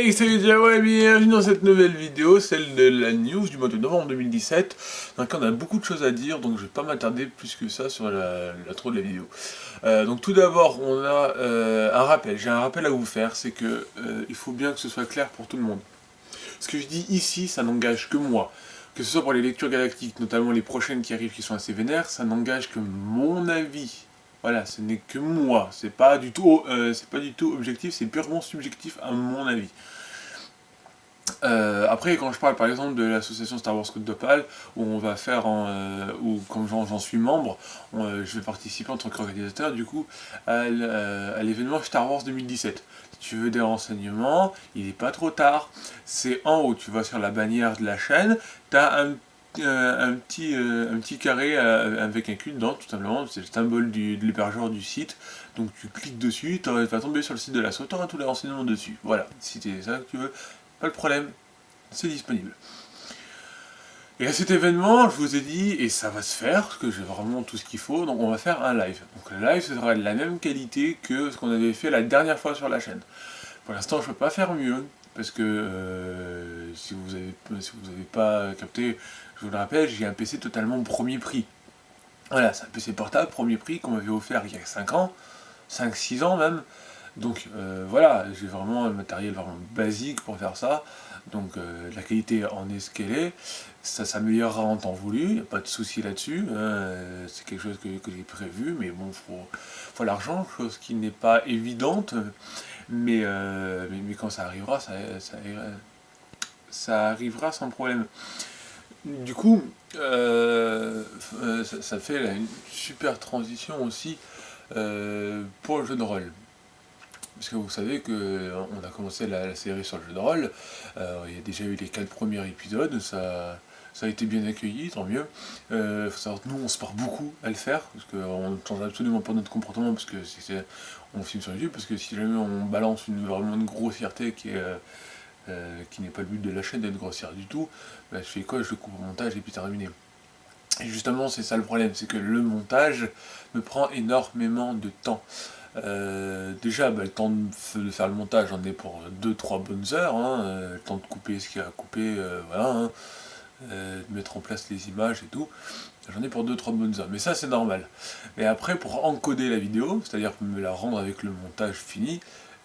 Hey, salut Jao et bienvenue dans cette nouvelle vidéo, celle de la news du mois de novembre 2017. Donc on a beaucoup de choses à dire, donc je vais pas m'attarder plus que ça sur l'intro de la vidéo. Donc tout d'abord, on a un rappel, j'ai un rappel à vous faire, c'est que il faut bien que ce soit clair pour tout le monde. Ce que je dis ici, ça n'engage que moi. Que ce soit pour les lectures galactiques, notamment les prochaines qui arrivent qui sont assez vénères, ça n'engage que mon avis. Voilà, ce n'est que moi, c'est pas du tout objectif, c'est purement subjectif à mon avis. Après, quand je parle par exemple de l'association Star Wars Code d'Opale, où on va faire, où comme j'en suis membre, je vais participer en tant qu'organisateur du coup à l'événement Star Wars 2017. Si tu veux des renseignements, il n'est pas trop tard. C'est en haut, tu vas sur la bannière de la chaîne, tu as un petit carré avec un cul dedans, tout simplement, c'est le symbole de l'hébergeur du site. Donc tu cliques dessus, tu vas tomber sur le site de l'asso, tu auras tous les renseignements dessus. Voilà, si c'est ça que tu veux. Pas de problème, c'est disponible. Et à cet événement, je vous ai dit, et ça va se faire, parce que j'ai vraiment tout ce qu'il faut, donc on va faire un live. Donc le live, ce sera de la même qualité que ce qu'on avait fait la dernière fois sur la chaîne. Pour l'instant, je ne peux pas faire mieux, parce que si vous avez pas capté, je vous le rappelle, j'ai un PC totalement premier prix. Voilà, c'est un PC portable, premier prix, qu'on m'avait offert il y a 5 ans, 5-6 ans même. Donc voilà, j'ai vraiment un matériel vraiment basique pour faire ça. Donc la qualité en est ce qu'elle est. Ça s'améliorera en temps voulu, il n'y a pas de souci là-dessus. C'est quelque chose que j'ai prévu, mais bon, faut l'argent, chose qui n'est pas évidente. Mais quand ça arrivera, ça arrivera sans problème. Du coup, ça fait là, une super transition aussi pour le jeu de rôle. Parce que vous savez qu'on a commencé la série sur le jeu de rôle, il y a déjà eu les 4 premiers épisodes, ça a été bien accueilli, tant mieux. Faut savoir que nous on se part beaucoup à le faire, parce qu'on ne change absolument pas notre comportement, parce que on filme sur YouTube, parce que si jamais on balance vraiment une grossièreté qui n'est pas le but de la chaîne d'être grossière du tout, bah, je fais quoi? Je le coupe au montage et puis terminé. Et justement c'est ça le problème, c'est que le montage me prend énormément de temps. Déjà, bah, le temps de faire le montage, j'en ai pour 2-3 bonnes heures, hein, le temps de couper ce qu'il y a à couper, voilà, hein, de mettre en place les images et tout, j'en ai pour 2-3 bonnes heures, mais ça c'est normal. Mais après, pour encoder la vidéo, c'est-à-dire me la rendre avec le montage fini,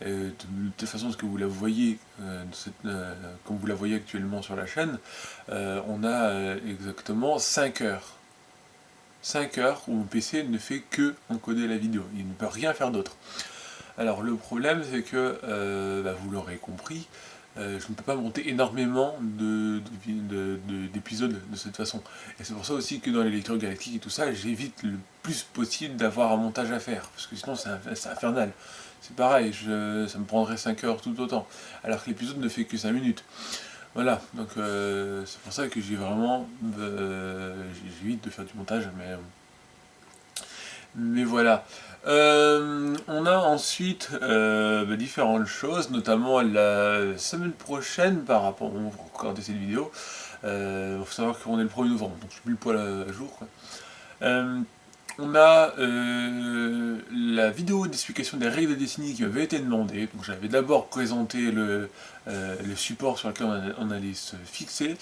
de toute façon, ce que vous la voyez, comme vous la voyez actuellement sur la chaîne, on a exactement 5 heures. 5 heures où mon PC ne fait que encoder la vidéo, il ne peut rien faire d'autre. Alors le problème c'est que, bah, vous l'aurez compris, je ne peux pas monter énormément d'épisodes de cette façon. Et c'est pour ça aussi que dans les lectures galactiques et tout ça, j'évite le plus possible d'avoir un montage à faire, parce que sinon c'est infernal. C'est pareil, ça me prendrait 5 heures tout autant, alors que l'épisode ne fait que 5 minutes. Voilà, donc c'est pour ça que j'évite de faire du montage, mais voilà. On a ensuite différentes choses, notamment la semaine prochaine par rapport, on va regarder cette vidéo, il faut savoir qu'on est le 1er novembre, donc je suis plus le poil à jour, quoi. On a la vidéo d'explication des règles de Destiny qui m'avait été demandée. Donc j'avais d'abord présenté le support sur lequel on allait se fixer.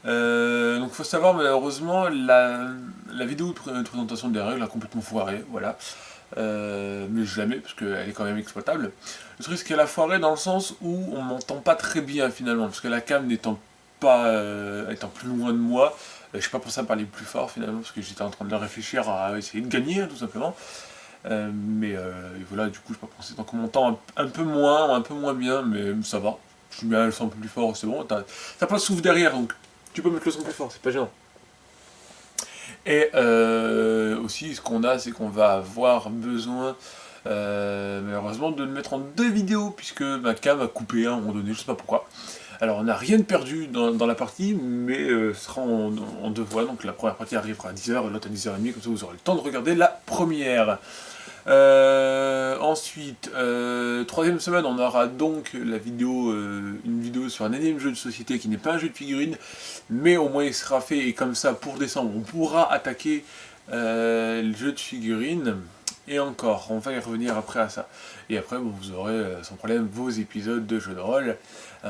Donc il faut savoir, malheureusement, la vidéo de présentation des règles a complètement foiré, voilà. Mais jamais, parce qu'elle est quand même exploitable. Le truc c'est qu'elle a foiré dans le sens où on m'entend pas très bien finalement, parce que la cam n'étant pas étant plus loin de moi, je suis pas pensé à parler plus fort finalement, parce que j'étais en train de réfléchir à essayer de gagner, hein, tout simplement. Mais voilà, du coup, je suis pas pensé. Donc on m'entend un peu moins bien, mais ça va. Je mets le son un peu plus fort, c'est bon. T'as pas de souffle derrière, donc tu peux mettre le son plus fort, c'est pas gênant. Et aussi, ce qu'on a, c'est qu'on va avoir besoin, malheureusement, de le mettre en 2 vidéos, puisque ma cam a coupé à un moment donné, je sais pas pourquoi. Alors on n'a rien de perdu dans la partie, mais ce sera en 2 voix, donc la première partie arrivera à 10h et l'autre à 10h30, comme ça vous aurez le temps de regarder la première. Ensuite, 3e semaine, on aura donc une vidéo sur un énième jeu de société qui n'est pas un jeu de figurines, mais au moins il sera fait, et comme ça, pour décembre, on pourra attaquer le jeu de figurines. Et encore, on va y revenir après à ça. Et après, bon, vous aurez sans problème vos épisodes de jeux de rôle,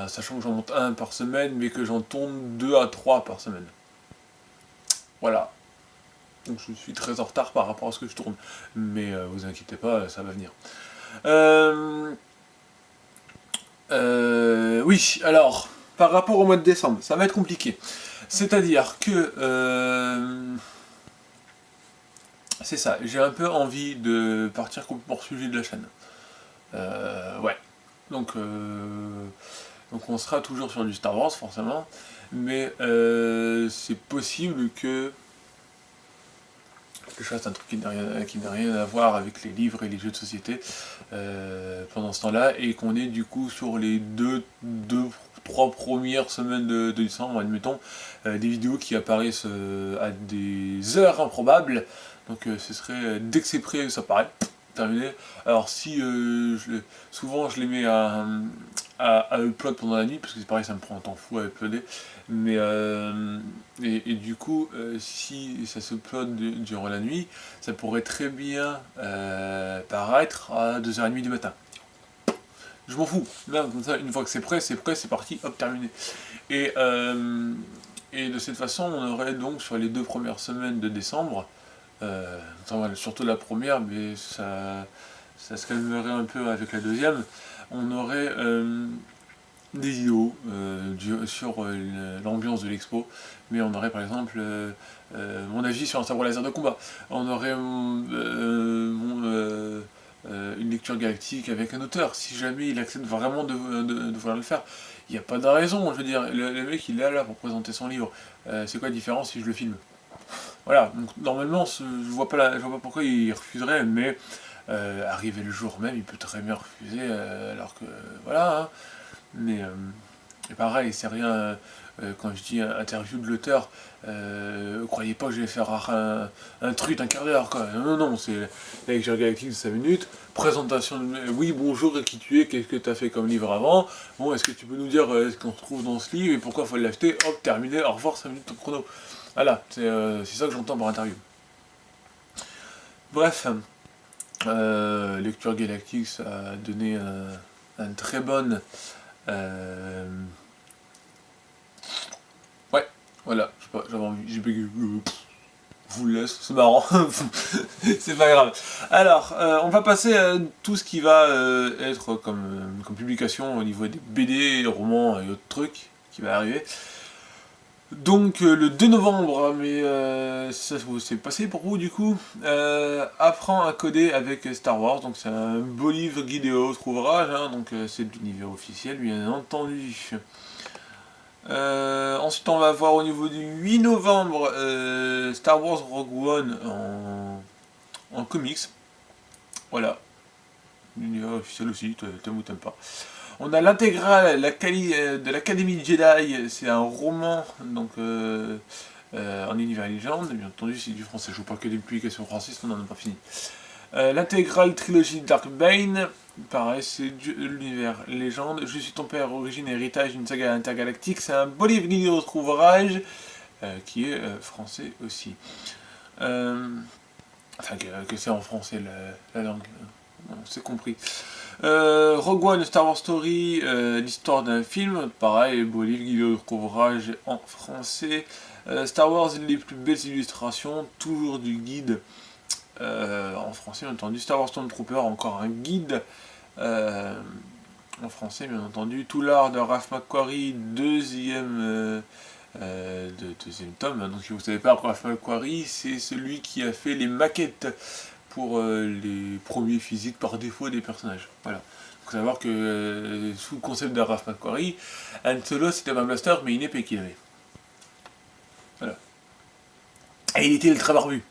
sachant que j'en monte un par semaine, mais que j'en tourne 2 à 3 par semaine. Voilà. Donc je suis très en retard par rapport à ce que je tourne. Mais vous inquiétez pas, ça va venir. Oui, alors, par rapport au mois de décembre, ça va être compliqué. C'est-à-dire que... c'est ça, j'ai un peu envie de partir complètement hors sujet de la chaîne. Ouais. Donc on sera toujours sur du Star Wars, forcément. Mais c'est possible que je fasse un truc qui n'a rien à voir avec les livres et les jeux de société pendant ce temps-là, et qu'on est du coup sur les trois premières semaines de décembre, admettons, des vidéos qui apparaissent à des heures improbables. Donc ce serait, dès que c'est prêt, ça paraît terminé. Alors si souvent je les mets à upload pendant la nuit, parce que c'est pareil, ça me prend un temps fou à uploader. Mais et du coup, si ça se upload durant la nuit, ça pourrait très bien paraître à 2h30 du matin. Je m'en fous. Là, comme ça, une fois que c'est prêt, c'est parti, hop, terminé. Et, et de cette façon, on aurait donc sur les 2 premières semaines de décembre, surtout la première, mais ça se calmerait un peu avec la deuxième, on aurait des vidéos sur l'ambiance de l'expo, mais on aurait par exemple mon avis sur un sabre laser de combat, on aurait une lecture galactique avec un auteur, si jamais il accepte vraiment de vouloir le faire. Il n'y a pas de raison, je veux dire, le mec il est là pour présenter son livre, c'est quoi la différence si je le filme? Voilà, donc normalement je vois pas pourquoi il refuserait, mais arrivé le jour même, il peut très bien refuser, alors que voilà, hein. Mais et pareil, c'est rien, quand je dis interview de l'auteur, croyez pas que je vais faire un truc d'un quart d'heure, quoi. Non, non, c'est la lecture galactique de 5 minutes, présentation de... Oui, bonjour, et qui tu es, qu'est-ce que tu as fait comme livre avant? Bon, est-ce que tu peux nous dire ce qu'on retrouve dans ce livre et pourquoi il faut l'acheter? Hop, terminé, au revoir, 5 minutes au chrono. Voilà, c'est ça que j'entends par interview. Bref, lecture galactique, ça a donné un très bonne... ouais, voilà, je sais pas, j'avais envie, j'ai bégayé, je vous le laisse, c'est marrant, c'est pas grave. Alors, on va passer à tout ce qui va être comme publication au niveau des BD, romans et autres trucs qui va arriver. Donc le 2 novembre, mais ça c'est passé pour vous du coup, apprend à coder avec Star Wars, donc c'est un beau livre guide et autres ouvrages, hein, donc c'est de l'univers officiel bien entendu. Ensuite on va voir au niveau du 8 novembre Star Wars Rogue One en comics, voilà, l'univers officiel aussi, t'aimes ou t'aimes pas. On a l'intégrale de l'Académie Jedi, c'est un roman donc en univers légende, bien entendu c'est du français, je ne joue pas que des publications françaises, on n'en a pas fini. L'intégrale trilogie Dark Bane, pareil c'est l'univers légende. Je suis ton père, origine et héritage d'une saga intergalactique, c'est un beau livre guidé d'autres ouvrages qui est français aussi. Enfin que c'est en français la langue, c'est compris. Rogue One, Star Wars Story, l'histoire d'un film, pareil, beau livre, guide d'autres ouvrages en français. Star Wars, les plus belles illustrations, toujours du guide en français, bien entendu. Star Wars Stormtrooper, encore un guide en français, bien entendu. Tout l'art de Ralph McQuarrie, deuxième tome. Donc, si vous ne savez pas, Ralph McQuarrie, c'est celui qui a fait les maquettes pour les premiers physiques par défaut des personnages. Voilà. Il faut savoir que sous le concept de Ralph McQuarrie, Han Solo c'était un blaster mais une épée qu'il avait. Voilà. Et il était ultra barbu.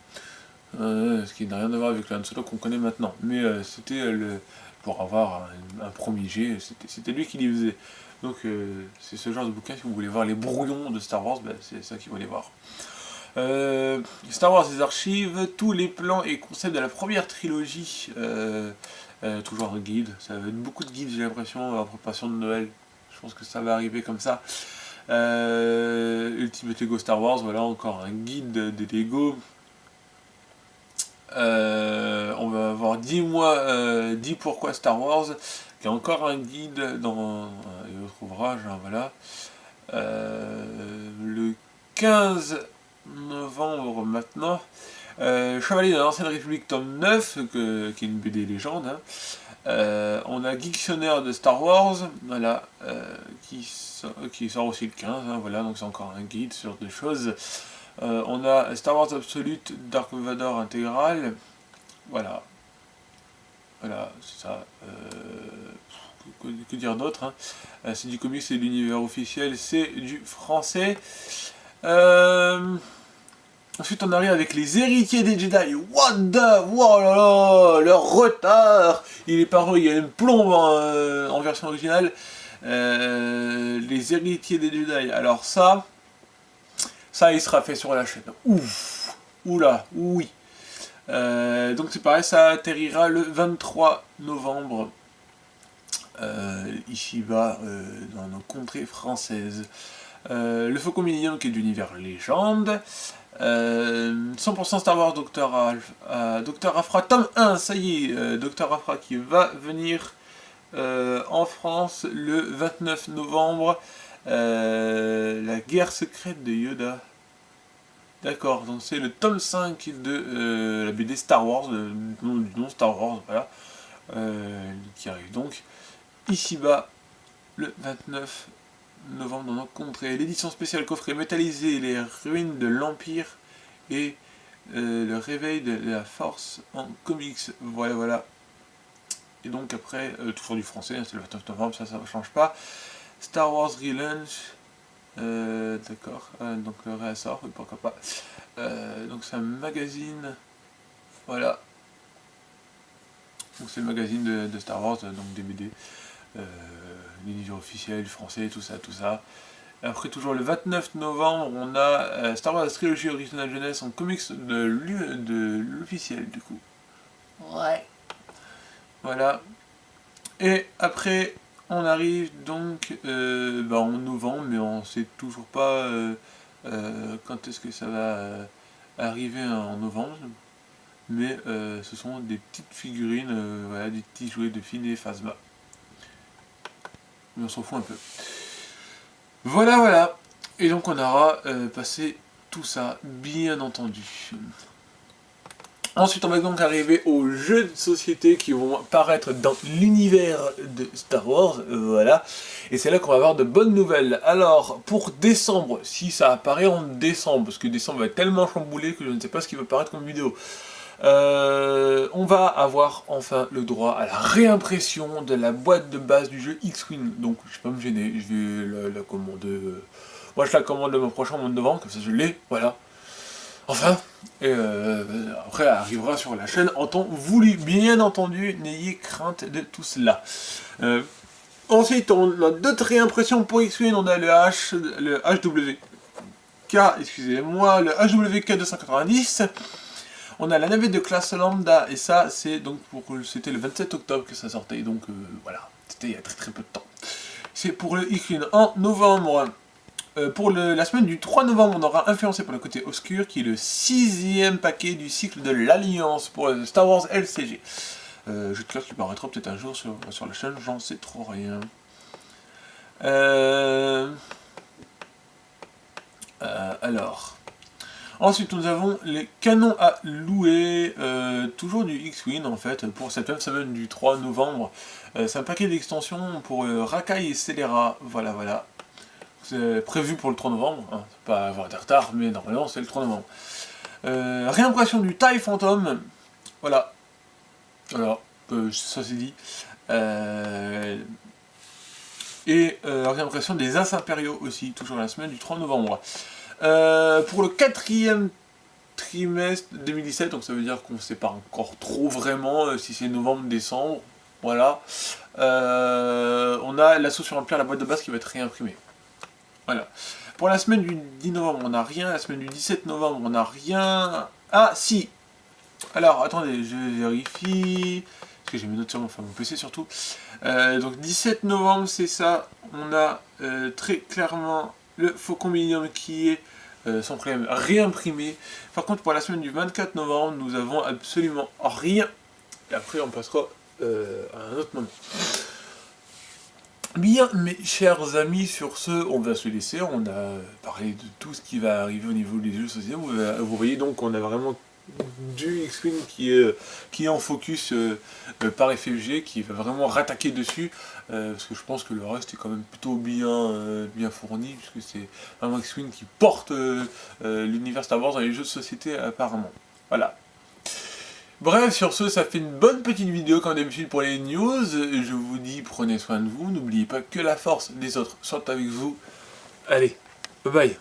Ce qui n'a rien à voir avec le Han Solo qu'on connaît maintenant. Mais c'était pour avoir un premier jet, c'était lui qui les faisait. Donc c'est ce genre de bouquin, si vous voulez voir les brouillons de Star Wars, ben, c'est ça qu'il faut aller voir. Star Wars des archives, tous les plans et concepts de la première trilogie, toujours de guide, ça va être beaucoup de guides j'ai l'impression, en préparation de Noël, je pense que ça va arriver comme ça. Ultimate Lego Star Wars, voilà encore un guide des Lego. on va avoir 10 mois, 10 pourquoi Star Wars, qui est encore un guide dans et autres ouvrages, hein, voilà. Le 15 novembre maintenant, Chevalier de l'Ancienne République tome 9, qui est une BD légende, hein. On a Dictionnaire de Star Wars, voilà, qui sort aussi le 15, hein, voilà, donc c'est encore un guide sur des choses. On a Star Wars Absolute Dark Vador intégral, voilà, voilà, c'est ça. Que dire d'autre, hein. C'est du comics, c'est de l'univers officiel, c'est du français. Ensuite, on arrive avec les héritiers des Jedi. What the... Oh là là, leur retard. Il est paru, il y a une plombe en version originale. Les héritiers des Jedi. Alors ça, il sera fait sur la chaîne. Ouf. Oula, oui. Donc c'est pareil, ça atterrira le 23 novembre. Ici-bas, dans nos contrées françaises. Le Faucon Millenium qui est d'univers légende. 100% Star Wars Dr. Aphra, tome 1, ça y est, Dr. Aphra qui va venir en France le 29 novembre. La guerre secrète de Yoda. D'accord, donc c'est le tome 5 de la BD Star Wars, du nom Star Wars, voilà, qui arrive donc ici-bas le 29 novembre dans notre contrée. L'édition spéciale coffret métallisé, les ruines de l'Empire et le réveil de la Force en comics. Voilà, voilà. Et donc après, toujours du français, hein, c'est le 29 novembre, ça ne change pas. Star Wars Relaunch, d'accord, donc le réassort, oui, pourquoi pas. Donc c'est un magazine, voilà. Donc c'est le magazine de Star Wars, donc des BD. L'univers officiel, français, tout ça, tout ça. Après, toujours le 29 novembre, on a Star Wars Trilogie Originale Jeunesse en comics de l'officiel, du coup. Ouais. Voilà. Et après, on arrive donc en novembre, mais on sait toujours pas quand est-ce que ça va arriver en novembre. Mais ce sont des petites figurines, voilà, des petits jouets de Finn et Phasma. Mais on s'en fout un peu. Voilà, voilà. Et donc on aura passé tout ça, bien entendu. Ensuite, on va donc arriver aux jeux de société qui vont apparaître dans l'univers de Star Wars, voilà. Et c'est là qu'on va avoir de bonnes nouvelles. Alors, pour décembre, si ça apparaît en décembre, parce que décembre va être tellement chamboulé que je ne sais pas ce qui va apparaître comme vidéo. On va avoir enfin le droit à la réimpression de la boîte de base du jeu X-Wing. Donc je vais pas me gêner, je vais la commander. Moi je la commande le mois prochain, au mois de novembre, comme ça je l'ai, voilà. Enfin, et après elle arrivera sur la chaîne en temps voulu. Bien entendu, n'ayez crainte de tout cela. Ensuite, on a d'autres réimpressions pour X-Wing, on a le HWK, excusez-moi, le HWK 290. On a la navette de classe lambda, et ça, c'est donc c'était le 27 octobre que ça sortait, donc voilà, c'était il y a très peu de temps. C'est pour le X-Wing en novembre. Pour la semaine du 3 novembre, on aura Influencé par le côté obscur, qui est le 6e paquet du cycle de l'Alliance pour Star Wars LCG. Jeu de classe qui paraîtra peut-être un jour sur la chaîne, j'en sais trop rien. Alors... Ensuite, nous avons les canons à louer, toujours du X-Wing en fait, pour cette même semaine du 3 novembre. C'est un paquet d'extensions pour Rakai et Scélérat, voilà, voilà. C'est prévu pour le 3 novembre, hein. Pas avoir de retard, mais normalement c'est le 3 novembre. Réimpression du TIE Phantom, voilà. Alors, ça c'est dit. Et réimpression des As Impériaux aussi, toujours la semaine du 3 novembre. Pour le 4e trimestre 2017, donc ça veut dire qu'on ne sait pas encore trop vraiment si c'est novembre, décembre, voilà. On a l'assaut sur l'Empire, la boîte de base qui va être réimprimée. Voilà. Pour la semaine du 10 novembre, on n'a rien. La semaine du 17 novembre, on n'a rien. Ah, si. Alors, attendez, je vérifie. Parce que j'ai mes notes sur mon PC surtout. Donc, 17 novembre, c'est ça. On a très clairement le Faucon Millenium qui est sans problème réimprimés. Par contre, pour la semaine du 24 novembre, nous avons absolument rien. Et après, on passera à un autre moment. Bien, mes chers amis, sur ce, on va se laisser. On a parlé de tout ce qui va arriver au niveau des jeux sociaux. Vous voyez donc qu'on a vraiment du X-Wing qui est en focus par FFG, qui va vraiment rattaquer dessus, parce que je pense que le reste est quand même plutôt bien fourni, puisque c'est vraiment X-Wing qui porte l'univers Star Wars dans les jeux de société apparemment. Voilà. Bref, sur ce, ça fait une bonne petite vidéo comme d'habitude pour les news. Je vous dis, prenez soin de vous, n'oubliez pas que la force des autres soit avec vous. Allez, bye bye.